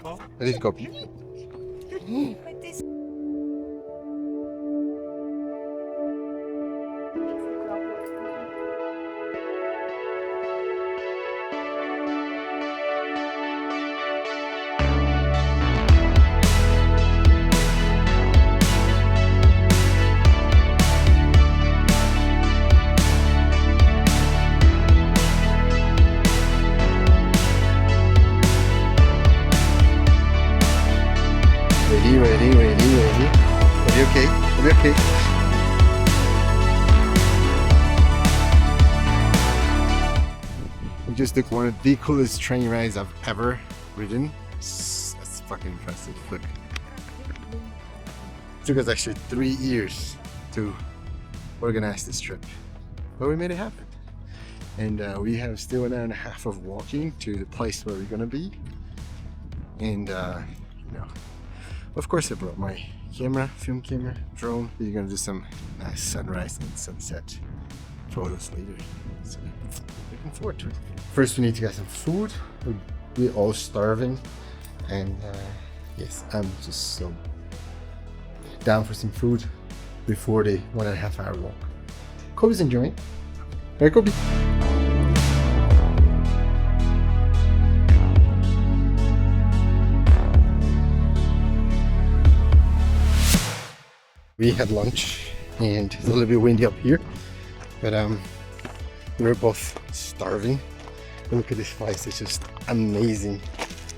Let's copy. Ready. Are you okay? Are you okay? We just took one of the coolest train rides I've ever ridden. That's fucking impressive. Look. It took us actually 3 years to organize this trip, but we made it happen. And we have still an hour and a half of walking to the place where we're gonna be. And you know, of course I brought my camera, film camera, drone. We're gonna do some nice sunrise and sunset photos later. So looking forward to it. First we need to get some food. We're all starving. And yes, I'm just so down for some food before the 1.5 hour walk. Kobe's enjoying. Right, Kobe? We had lunch and it's a little bit windy up here, but we're both starving. Look at this place, it's just amazing.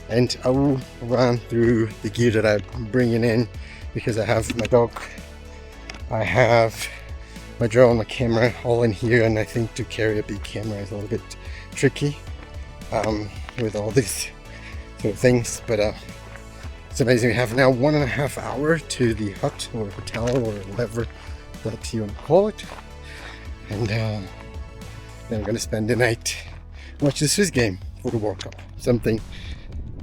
And I will run through the gear that I'm bringing in because I have my dog, I have my drone, my camera all in here, and I think to carry a big camera is a little bit tricky with all these sort of things, but it's amazing. We have now 1.5 hours to the hut or hotel or whatever that you want to call it, and then I'm going to spend the night watching the Swiss game for the World Cup. Something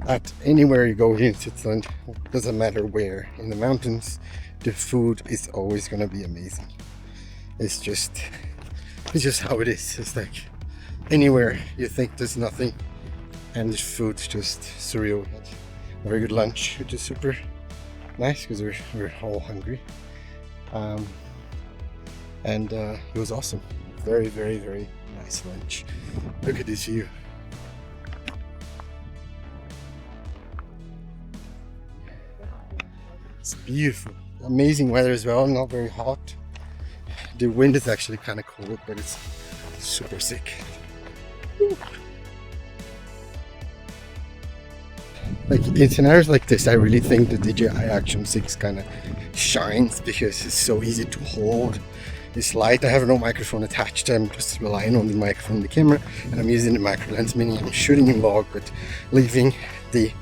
that anywhere you go here in Switzerland, doesn't matter where, in the mountains, the food is always going to be amazing. It's just how it is. It's like anywhere you think there's nothing, and the food's just surreal. A very good lunch, which is super nice because we're all hungry, and it was awesome. Very nice lunch. Look at this view. It's beautiful. Amazing weather as well. Not very hot. The wind is actually kind of cold, but it's super sick. Woo. Like in scenarios like this, I really think the DJI Action 6 kind of shines because it's so easy to hold. It's light. I have no microphone attached. I'm just relying on the microphone and the camera, and I'm using the micro lens mini. I'm shooting in log, but leaving the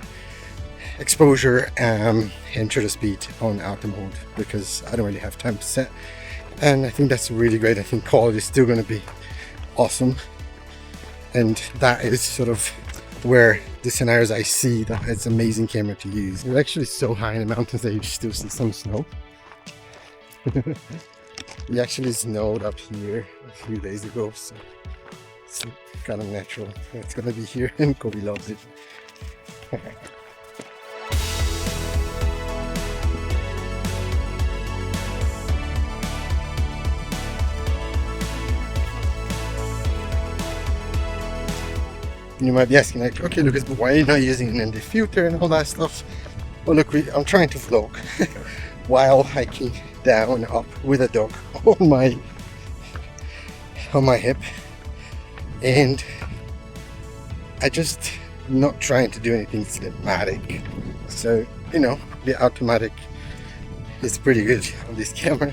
exposure and shutter speed on auto mode because I don't really have time to set. And I think that's really great. I think quality is still going to be awesome, and that is sort of where the scenarios I see that it's an amazing camera to use. We're actually so high in the mountains that you still see some snow. We actually snowed up here a few days ago, so it's kind of natural. It's gonna be here and Kobe loves it. You might be asking like, okay Lucas, but why are you not using an ND filter and all that stuff? Well look, I'm trying to vlog while hiking down and up with a dog on my hip, and I just not trying to do anything cinematic. So you know, the automatic is pretty good on this camera,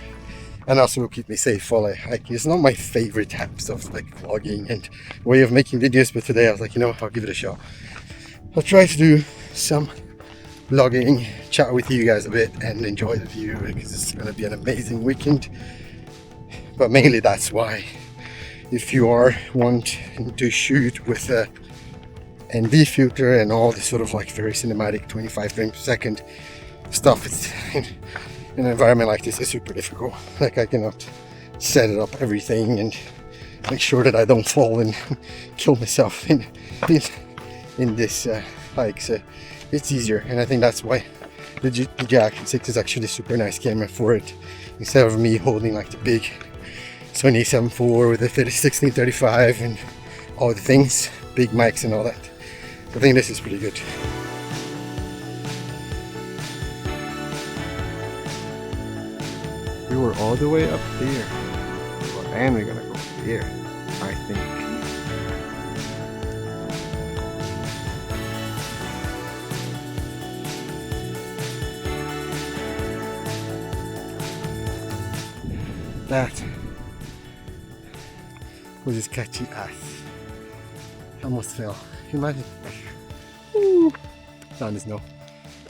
and also will keep me safe while I hike. It's not my favorite types of like vlogging and way of making videos, but today I was like, you know, I'll give it a shot. I'll try to do some vlogging, chat with you guys a bit and enjoy the view because it's going to be an amazing weekend. But mainly that's why, if you are wanting to shoot with a ND filter and all this sort of like very cinematic 25 frames per second stuff, it's in an environment like this is super difficult. Like I cannot set it up everything and make sure that I don't fall and kill myself in this hike. So it's easier, and I think that's why the DJI Action 6 is actually a super nice camera for it. Instead of me holding like the big Sony 7.4 with the 16-35 and all the things, big mics and all that. I think this is pretty good. We were all the way up there, and we're gonna go here, I think. That was a sketchy ass. I almost fell. Imagine. Woo. Down is no.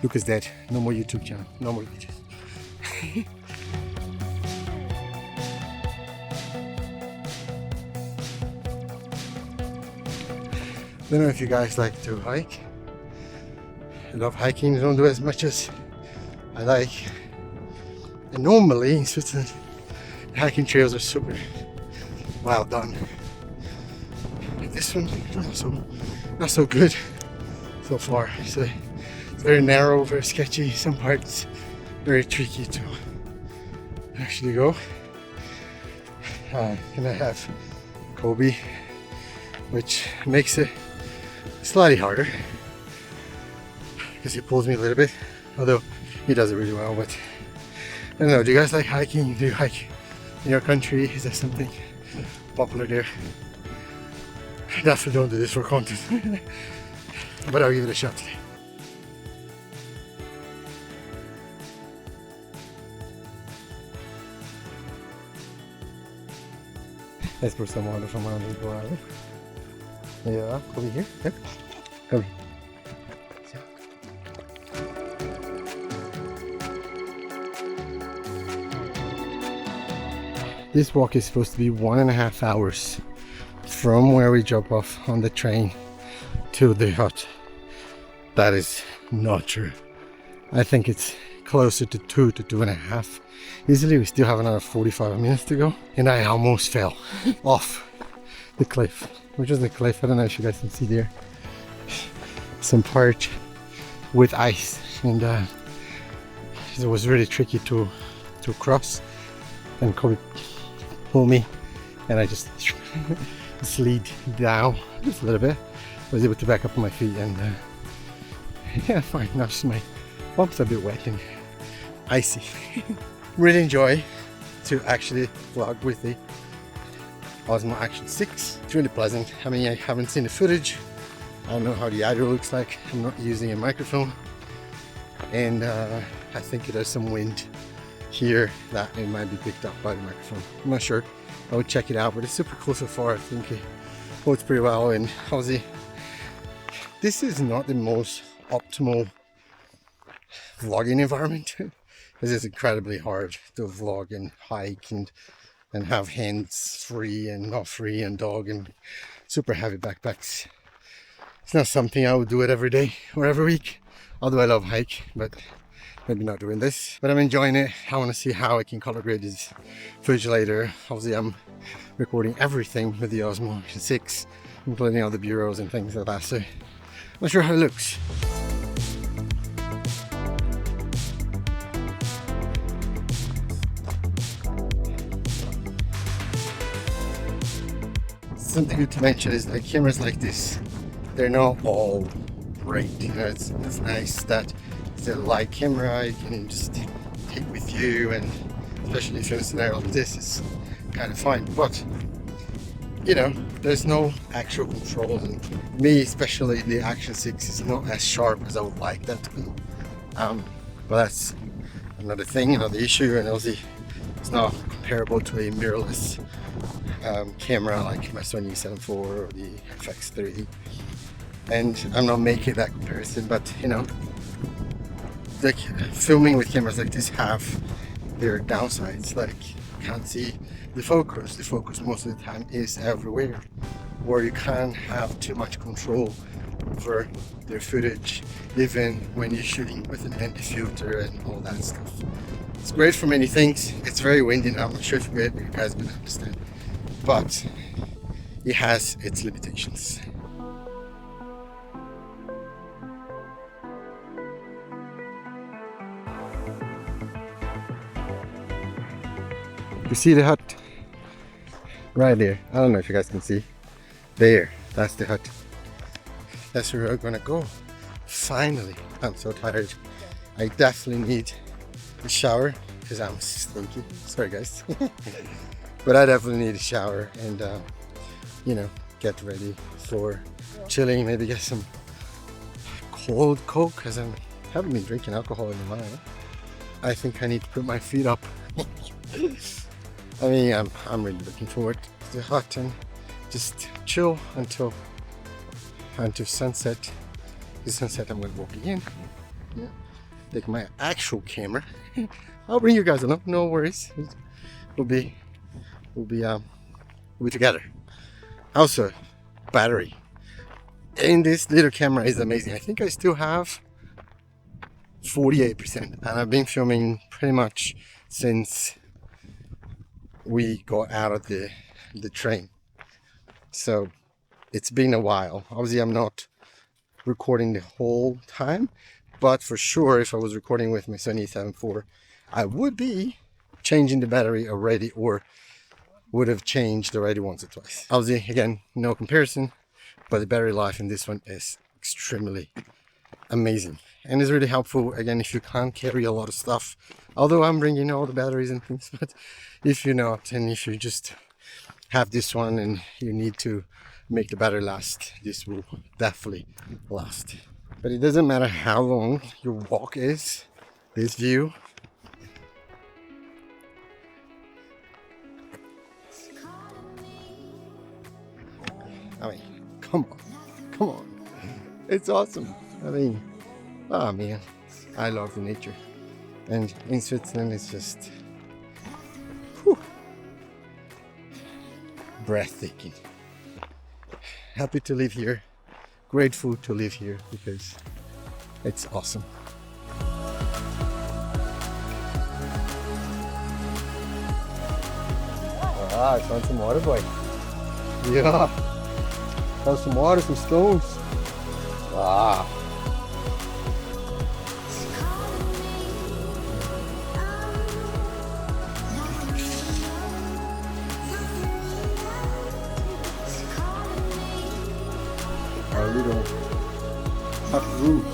Luke is dead. No more YouTube channel. No more videos. I don't know if you guys like to hike. I love hiking. I don't do as much as I like. And normally in Switzerland, hiking trails are super well done. This one, not so good so far. So it's very narrow, very sketchy. Some parts very tricky to actually go. And I have Kobe, which makes it slightly harder because he pulls me a little bit. Although he does it really well. But I don't know. Do you guys like hiking? Do you hike in your country? Is there something popular there? Definitely don't do this for content. But I'll give it a shot today. Let's put some water from around the water. Yeah, come here. Yep. Come here. This walk is supposed to be 1.5 hours from where we drop off on the train to the hut. That is not true. I think it's closer to 2 to 2.5. Easily we still have another 45 minutes to go, and I almost fell off the cliff. Which is the cliff, I don't know if you guys can see there. Some part with ice, and it was really tricky to cross, and Kobe pulled me and I just slid down just a little bit. I was able to back up on my feet, and yeah, fine. Now just my bumps are a bit wet and icy. Really enjoy to actually vlog with the Osmo Action 6. It's really pleasant. I mean, I haven't seen the footage. I don't know how the audio looks like. I'm not using a microphone, and I think it has some wind here that it might be picked up by the microphone. I'm not sure. I would check it out, but it's super cool so far. I think it holds pretty well. And obviously, this is not the most optimal vlogging environment because it's incredibly hard to vlog and hike and have hands free and not free and dog and super heavy backpacks. It's not something I would do it every day or every week, although I love hike, but maybe not doing this. But I'm enjoying it. I want to see how I can color grade this footage later. Obviously I'm recording everything with the Osmo Action 6, including all the bureaus and things like that, so I'm not sure how it looks. Something good to mention is that cameras like this, they're not all great. You know, it's nice that it's a light camera you can just take with you, and especially if you're in a scenario like this, it's kind of fine. But you know, there's no actual control, and me, especially the Action 6, is not as sharp as I would like that to be. But that's another thing, another issue, and obviously it's not comparable to a mirrorless camera like my Sony 7.4 or the FX3, and I'm not making that comparison, but you know, like filming with cameras like this have their downsides. Like you can't see the focus most of the time is everywhere, or you can't have too much control over their footage even when you're shooting with an anti-filter and all that stuff. It's great for many things. It's very windy now. I'm not sure if you guys can understand, but it has its limitations. You see the hut? Right there. I don't know if you guys can see. There, that's the hut. That's where we're gonna go. Finally. I'm so tired. I definitely need a shower because I'm stinky. Sorry guys. But I definitely need a shower and you know, get ready for chilling, maybe get some cold Coke because I haven't been drinking alcohol in a while. I think I need to put my feet up. I mean, I'm really looking forward to the hut and just chill until sunset. The sunset, I'm gonna walk again. Yeah, take my actual camera. I'll bring you guys along. No worries. We'll be together. Also, battery in this little camera is amazing. I think I still have 48%, and I've been filming pretty much since we got out of the train. So it's been a while. Obviously, I'm not recording the whole time, but for sure, if I was recording with my Sony a7 IV, I would be changing the battery already, or would have changed already once or twice. Obviously, again, no comparison, but the battery life in this one is extremely amazing and is really helpful. Again, if you can't carry a lot of stuff, although I'm bringing all the batteries and things, but if you're not, and if you just have this one and you need to make the battery last, this will definitely last. But it doesn't matter how long your walk is, this view I mean, come on, it's awesome. I mean, oh man, I love the nature, and in Switzerland it's just whew, breathtaking. Happy to live here, grateful to live here because it's awesome. Ah, I found some water, boy. Yeah, found some water, some stones. Ah. Our little hut roof.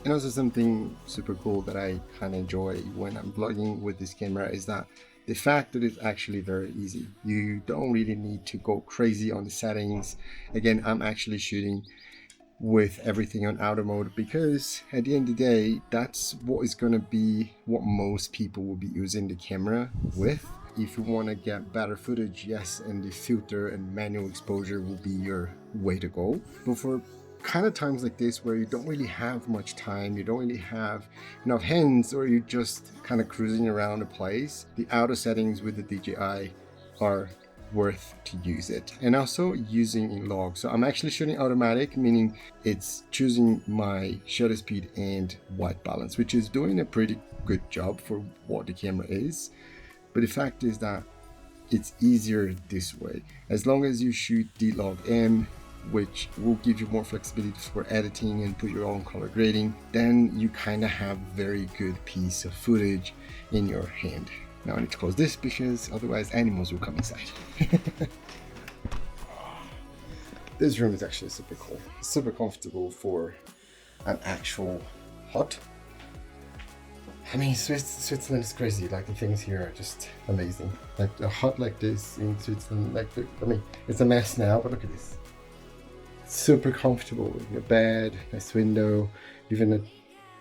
And also something super cool that I kind of enjoy when I'm vlogging with this camera is that the fact that it's actually very easy. You don't really need to go crazy on the settings. Again, I'm actually shooting with everything on auto mode because at the end of the day, that's what is going to be what most people will be using the camera with. If you want to get better footage, yes, and the filter and manual exposure will be your way to go. But for kind of times like this where you don't really have much time, you don't really have enough hands, or you're just kind of cruising around a place, the auto settings with the DJI are worth to use it. And also using in log. So I'm actually shooting automatic, meaning it's choosing my shutter speed and white balance, which is doing a pretty good job for what the camera is. But the fact is that it's easier this way. As long as you shoot D-Log M, which will give you more flexibility for editing and put your own color grading, then you kind of have very good piece of footage in your hand. Now I need to close this because otherwise animals will come inside. This room is actually super cool. It's super comfortable for an actual hut. I mean, Switzerland is crazy. Like, the things here are just amazing. Like a hut like this in Switzerland, like I mean, it's a mess now, but look at this. Super comfortable. Your bed, nice window, even a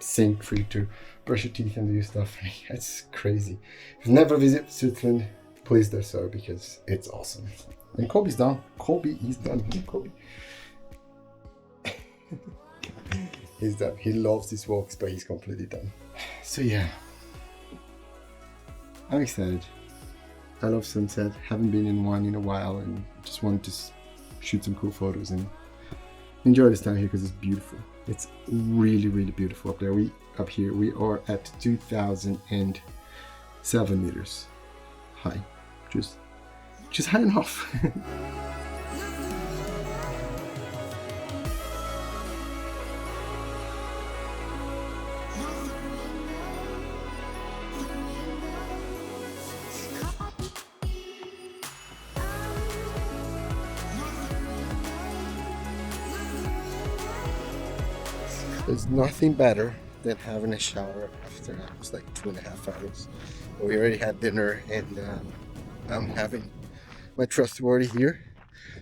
sink for you to brush your teeth and do stuff. It's crazy. If you've never visited Switzerland, please do so because it's awesome. And Kobe's done. Kobe is done. Kobe. He's done. He loves these walks, but he's completely done. So yeah, I'm excited. I love sunset. Haven't been in one in a while, and just wanted to shoot some cool photos and enjoy this time here because it's beautiful. It's really, really beautiful up there. Up here we are at 2,007 meters high, just high enough. There's nothing better than having a shower after that. It was like 2.5 hours. We already had dinner, and I'm having my trustworthy here.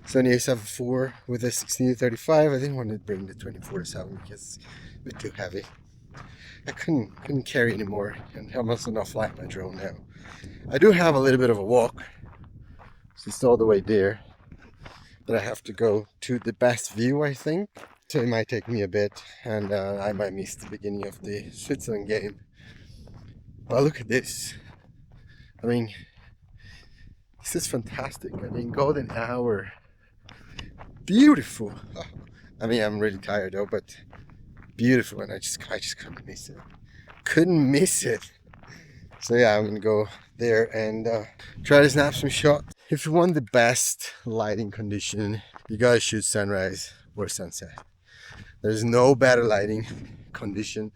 Sony a7 IV with a 16-35. I didn't want to bring the 24-7 because it's a bit too heavy. I couldn't carry anymore, and I'm also not flying my drone now. I do have a little bit of a walk. It's all the way there, but I have to go to the best view, I think. So it might take me a bit, and I might miss the beginning of the Switzerland game. But look at this. I mean, this is fantastic. I mean, golden hour. Beautiful. Oh, I mean, I'm really tired though, but beautiful, and I just couldn't miss it. Couldn't miss it. So yeah, I'm gonna go there and try to snap some shots. If you want the best lighting condition, you gotta shoot sunrise or sunset. There's no better lighting condition.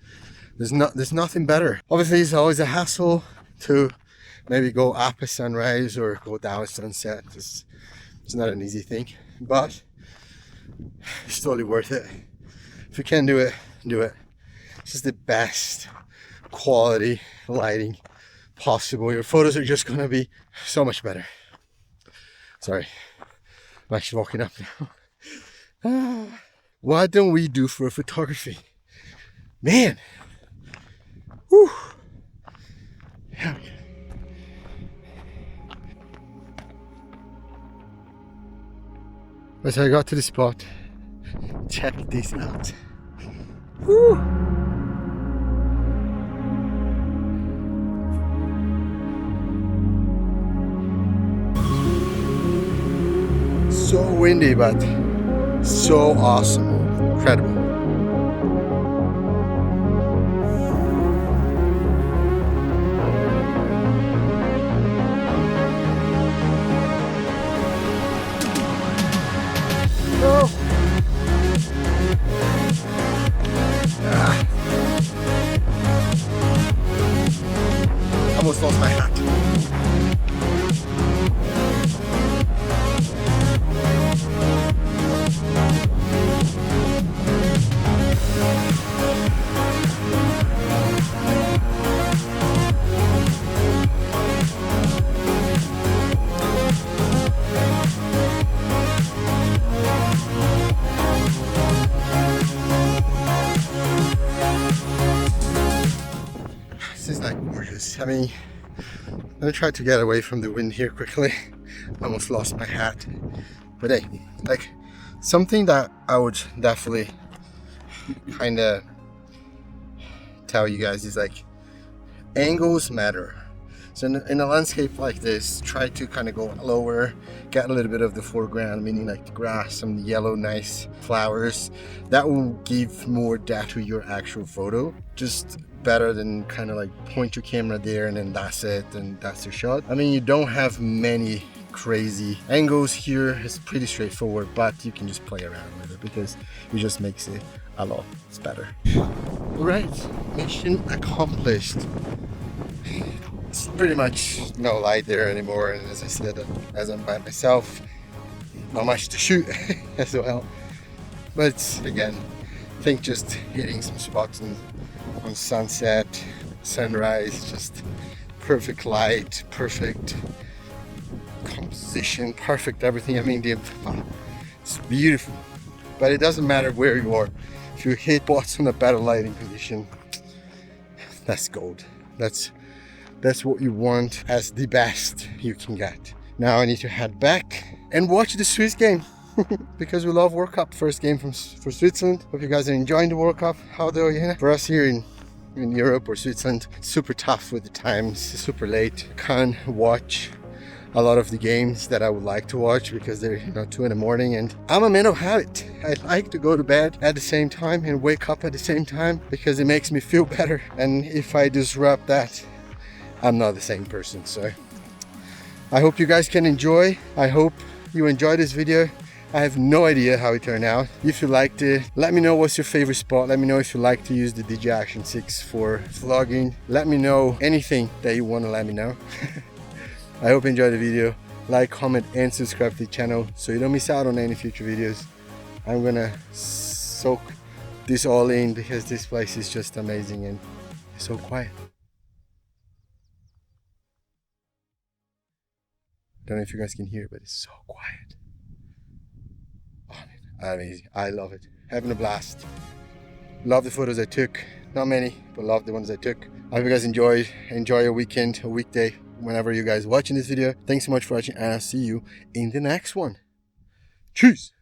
There's nothing better. Obviously, it's always a hassle to maybe go up a sunrise or go down a sunset. It's not an easy thing, but it's totally worth it. If you can do it, do it. It's just the best quality lighting possible. Your photos are just gonna be so much better. Sorry, I'm actually walking up now. What don't we do for photography? Man! Whew! Hell yeah. So I got to the spot. Check this out. Whew! So windy, but so awesome. Incredible. Oh. Almost lost my hat. This is like gorgeous. I mean, I'm gonna try to get away from the wind here quickly. Almost lost my hat. But hey, like something that I would definitely kind of tell you guys is like angles matter. So in a landscape like this, try to kind of go lower, get a little bit of the foreground, meaning like the grass, some yellow nice flowers. That will give more depth to your actual photo. Just better than kind of like point your camera there and then that's it and that's your shot. I mean, you don't have many crazy angles here. It's pretty straightforward, but you can just play around with it because it just makes it a lot better. All right, mission accomplished. It's pretty much no light there anymore, and as I said, as I'm by myself, not much to shoot as well. But again, I think just hitting some spots on sunset, sunrise, just perfect light, perfect composition, perfect everything. I mean, it's beautiful, but it doesn't matter where you are. If you hit spots on a better lighting condition, that's gold. That's what you want as the best you can get. Now I need to head back and watch the Swiss game because we love World Cup. First game for Switzerland. Hope you guys are enjoying the World Cup. Although, yeah, for us here in Europe or Switzerland, super tough with the times, super late. Can't watch a lot of the games that I would like to watch because they're 2 in the morning, and I'm a man of habit. I like to go to bed at the same time and wake up at the same time because it makes me feel better, and if I disrupt that, I'm not the same person. So I hope you guys can enjoy. I hope you enjoyed this video. I have no idea how it turned out. If you liked it, let me know what's your favorite spot. Let me know if you like to use the DJI Action 6 for vlogging. Let me know anything that you want to let me know. I hope you enjoyed the video. Like, comment, and subscribe to the channel so you don't miss out on any future videos. I'm gonna soak this all in because this place is just amazing and it's so quiet. Don't know if you guys can hear, but it's so quiet. Oh, man, amazing. I love it. Having a blast. Love the photos I took. Not many, but love the ones I took. I hope you guys enjoyed. Enjoy your weekend, a weekday, whenever you guys watching this video. Thanks so much for watching, and I'll see you in the next one. Cheers!